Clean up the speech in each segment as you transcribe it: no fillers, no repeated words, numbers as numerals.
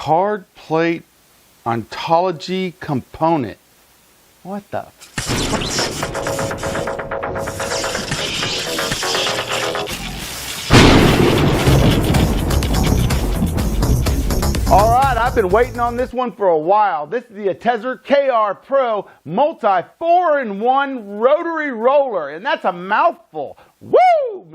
card plate ontology component. What the? All right, I've been waiting on this one for a while. This is the ATEZR KR Pro multi 4-in-1 rotary roller, and that's a mouthful. Woo!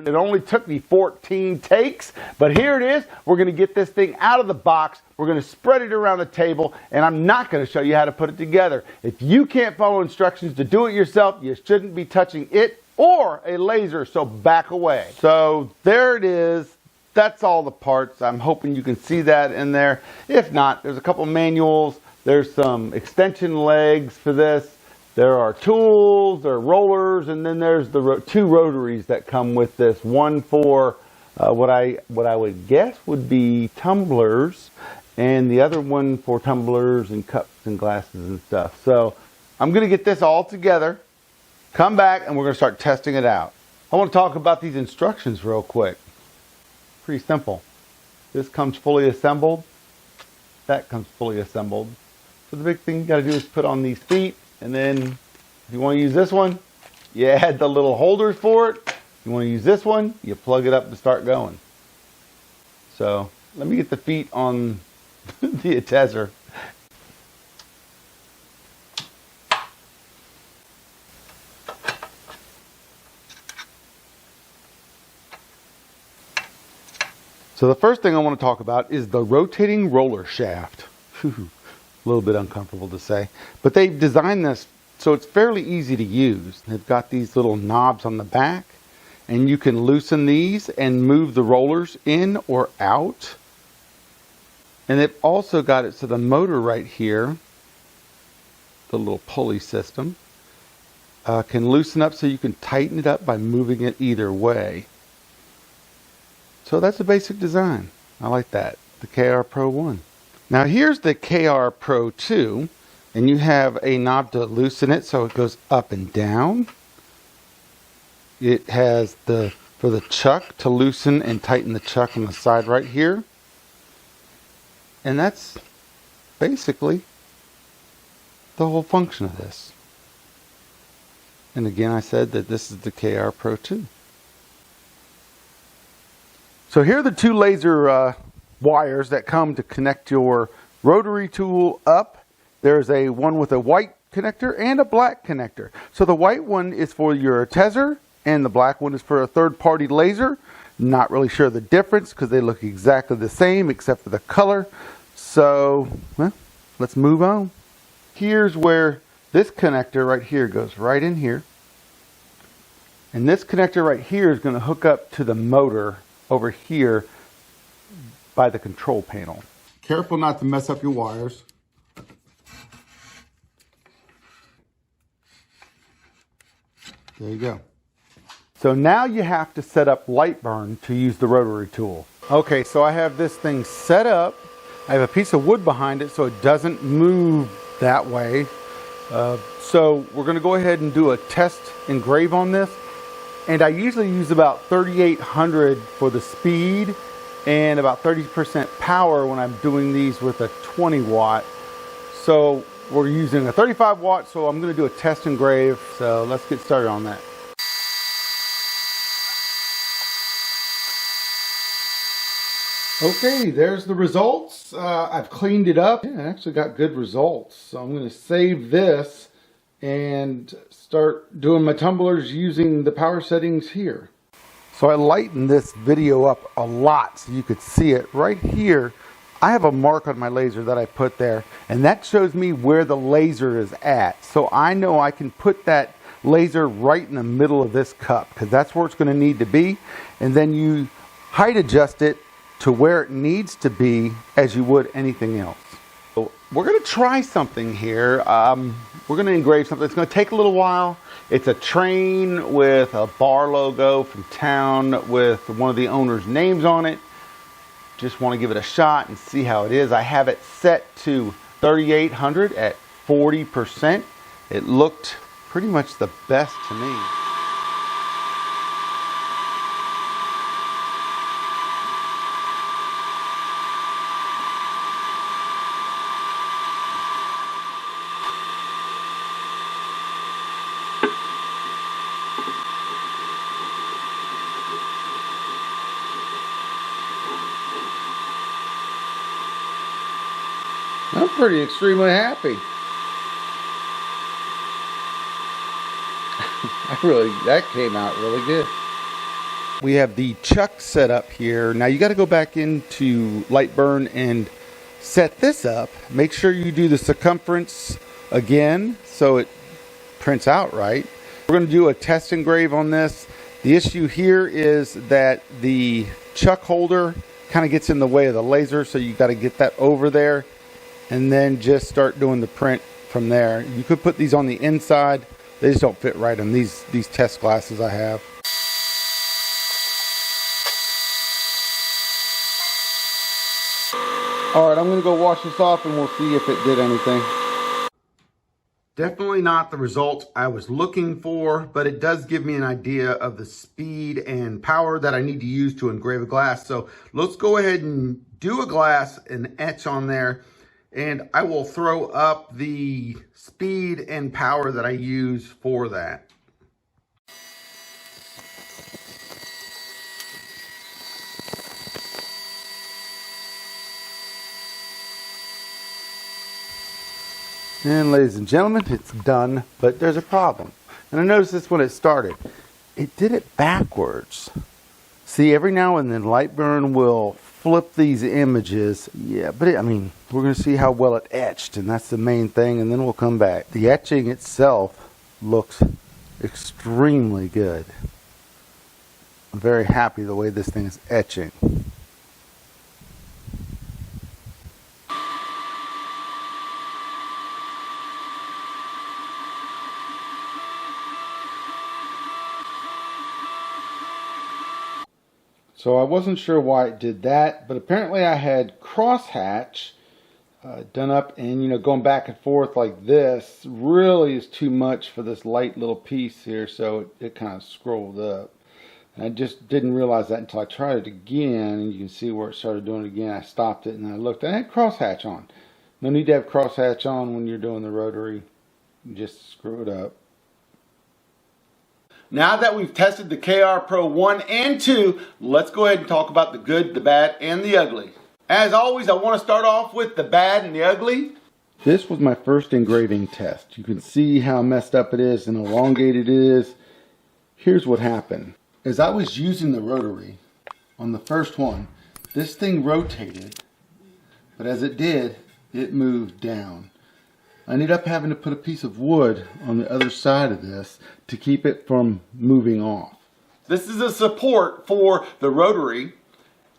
It only took me 14 takes, but here it is. We're going to get this thing out of the box. We're going to spread it around the table, and I'm not going to show you how to put it together. If you can't follow instructions to do it yourself, you shouldn't be touching it or a laser, so back away. So there it is. That's all the parts. I'm hoping you can see that in there. If not, there's a couple manuals. There's some extension legs for this. There are tools, there are rollers, and then there's the two rotaries that come with this. One for what I would guess would be tumblers, and the other one for tumblers and cups and glasses and stuff. So I'm going to get this all together, come back, and we're going to start testing it out. I want to talk about these instructions real quick. Pretty simple. This comes fully assembled. That comes fully assembled. So the big thing you got to do is put on these feet, and then if you want to use this one, you add the little holders for it. If you want to use this one, you plug it up to start going. So let me get the feet on the ATEZR. So the first thing I want to talk about is the rotating roller shaft. A little bit uncomfortable to say, but they've designed this so it's fairly easy to use. They've got these little knobs on the back, and you can loosen these and move the rollers in or out. And they've also got it so the motor right here, the little pulley system, can loosen up so you can tighten it up by moving it either way. So that's the basic design. I like that. The KR Pro 1. Now here's the KR Pro 2, and you have a knob to loosen it so it goes up and down. It has for the chuck to loosen and tighten the chuck on the side right here. And that's basically the whole function of this. And again, I said that this is the KR Pro 2. So here are the two laser wires that come to connect your rotary tool up. There's one with a white connector and a black connector. So the white one is for your ATEZR and the black one is for a third-party laser. Not really sure the difference because they look exactly the same except for the color. So, well, let's move on. Here's where this connector right here goes right in here. And this connector right here is going to hook up to the motor over here by the control panel. Careful not to mess up your wires. There you go. So now you have to set up light burn to use the rotary tool. Okay, so I have this thing set up. I have a piece of wood behind it so it doesn't move that way. So we're going to go ahead and do a test engrave on this. And I usually use about 3800 for the speed and about 30% power when I'm doing these with a 20 watt. So we're using a 35 watt, so I'm going to do a test engrave. So let's get started on that. Okay, there's the results. I've cleaned it up. Yeah, I actually got good results. So I'm going to save this and start doing my tumblers using the power settings here. So I lightened this video up a lot so you could see it. Right here, I have a mark on my laser that I put there, and that shows me where the laser is at. So I know I can put that laser right in the middle of this cup because that's where it's going to need to be. And then you height adjust it to where it needs to be as you would anything else. So we're going to try something here. We're going to engrave something. It's going to take a little while. It's a train with a bar logo from town with one of the owner's names on it. Just want to give it a shot and see how it is. I have it set to 3800 at 40%. It looked pretty much the best to me. I'm pretty extremely happy. That came out really good. We have the chuck set up here. Now you got to go back into Lightburn and set this up. Make sure you do the circumference again so it prints out right. We're going to do a test engrave on this. The issue here is that the chuck holder kind of gets in the way of the laser, so you got to get that over there and then just start doing the print from there. You could put these on the inside. They just don't fit right on these test glasses I have. Alright, I'm going to go wash this off and we'll see if it did anything. Definitely not the results I was looking for, but it does give me an idea of the speed and power that I need to use to engrave a glass. So let's go ahead and do a glass and etch on there, and I will throw up the speed and power that I use for that. And ladies and gentlemen, it's done, but there's a problem. And I noticed this when it started. It did it backwards. See, every now and then Lightburn will flip these images. Yeah, but I mean, we're going to see how well it etched, and that's the main thing, and then we'll come back. The etching itself looks extremely good. I'm very happy the way this thing is etching. So I wasn't sure why it did that, but apparently I had crosshatch done up, and going back and forth like this really is too much for this light little piece here, so it kind of scrolled up. And I just didn't realize that until I tried it again, and you can see where it started doing it again. I stopped it and I looked, and I had crosshatch on. No need to have crosshatch on when you're doing the rotary. You just screw it up. Now that we've tested the KR Pro 1 and 2, let's go ahead and talk about the good, the bad, and the ugly. As always, I want to start off with the bad and the ugly. This was my first engraving test. You can see how messed up it is and elongated it is. Here's what happened. As I was using the rotary on the first one, this thing rotated, but as it did, it moved down. I ended up having to put a piece of wood on the other side of this to keep it from moving off. This is a support for the rotary,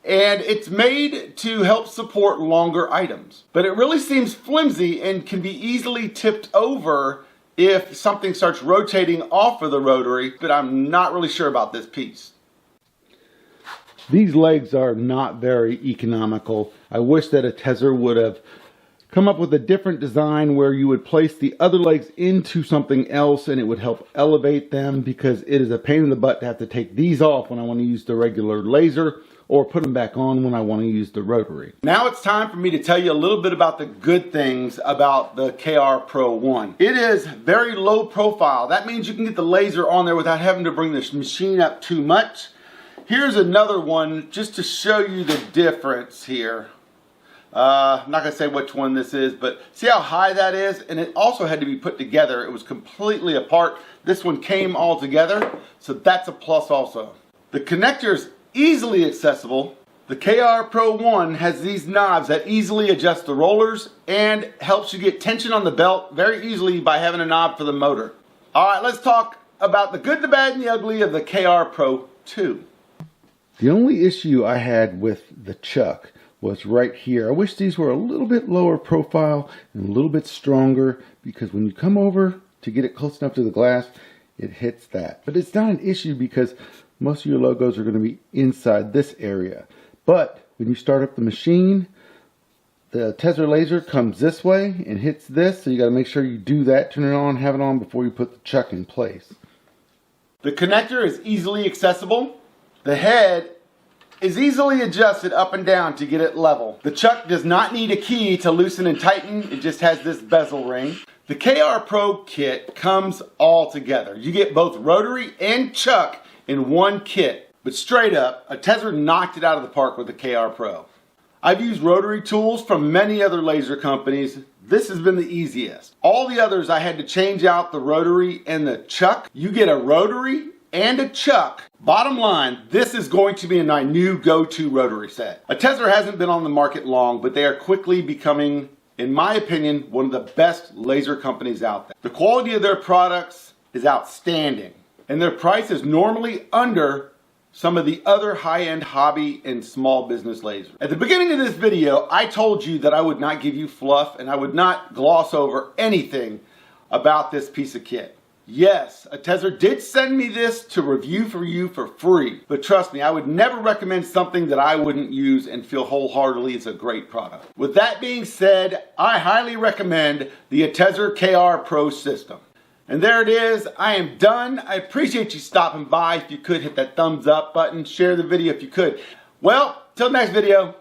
and it's made to help support longer items. But it really seems flimsy and can be easily tipped over if something starts rotating off of the rotary, but I'm not really sure about this piece. These legs are not very economical. I wish that ATEZR would have come up with a different design where you would place the other legs into something else and it would help elevate them, because it is a pain in the butt to have to take these off when I want to use the regular laser or put them back on when I want to use the rotary. Now it's time for me to tell you a little bit about the good things about the KR Pro 1. It is very low profile. That means you can get the laser on there without having to bring this machine up too much. Here's another one just to show you the difference here. I'm not going to say which one this is, but see how high that is? And it also had to be put together. It was completely apart. This one came all together, so that's a plus also. The connector is easily accessible. The KR Pro 1 has these knobs that easily adjust the rollers and helps you get tension on the belt very easily by having a knob for the motor. Alright, let's talk about the good, the bad, and the ugly of the KR Pro 2. The only issue I had with the chuck was right here. I wish these were a little bit lower profile and a little bit stronger, because when you come over to get it close enough to the glass, it hits that. But it's not an issue because most of your logos are going to be inside this area. But when you start up the machine, the ATEZR laser comes this way and hits this, so you got to make sure you do that, turn it on, have it on before you put the chuck in place. The connector is easily accessible. The head is easily adjusted up and down to get it level. The chuck does not need a key to loosen and tighten. It just has this bezel ring. The KR Pro kit comes all together. You get both rotary and chuck in one kit. But straight up, ATEZR knocked it out of the park with the KR Pro. I've used rotary tools from many other laser companies. This has been the easiest. All the others I had to change out the rotary and the chuck. You get a rotary and a chuck. Bottom line, this is going to be my new go-to rotary set. ATEZR hasn't been on the market long, but they are quickly becoming, in my opinion, one of the best laser companies out there. The quality of their products is outstanding, and their price is normally under some of the other high-end hobby and small business lasers. At the beginning of this video, I told you that I would not give you fluff and I would not gloss over anything about this piece of kit. Yes, ATEZR did send me this to review for you for free, but trust me, I would never recommend something that I wouldn't use and feel wholeheartedly it's a great product. With that being said, I highly recommend the ATEZR KR Pro system. And there it is. I am done. I appreciate you stopping by. If you could, hit that thumbs up button. Share the video if you could. Well, till next video,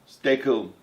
stay cool.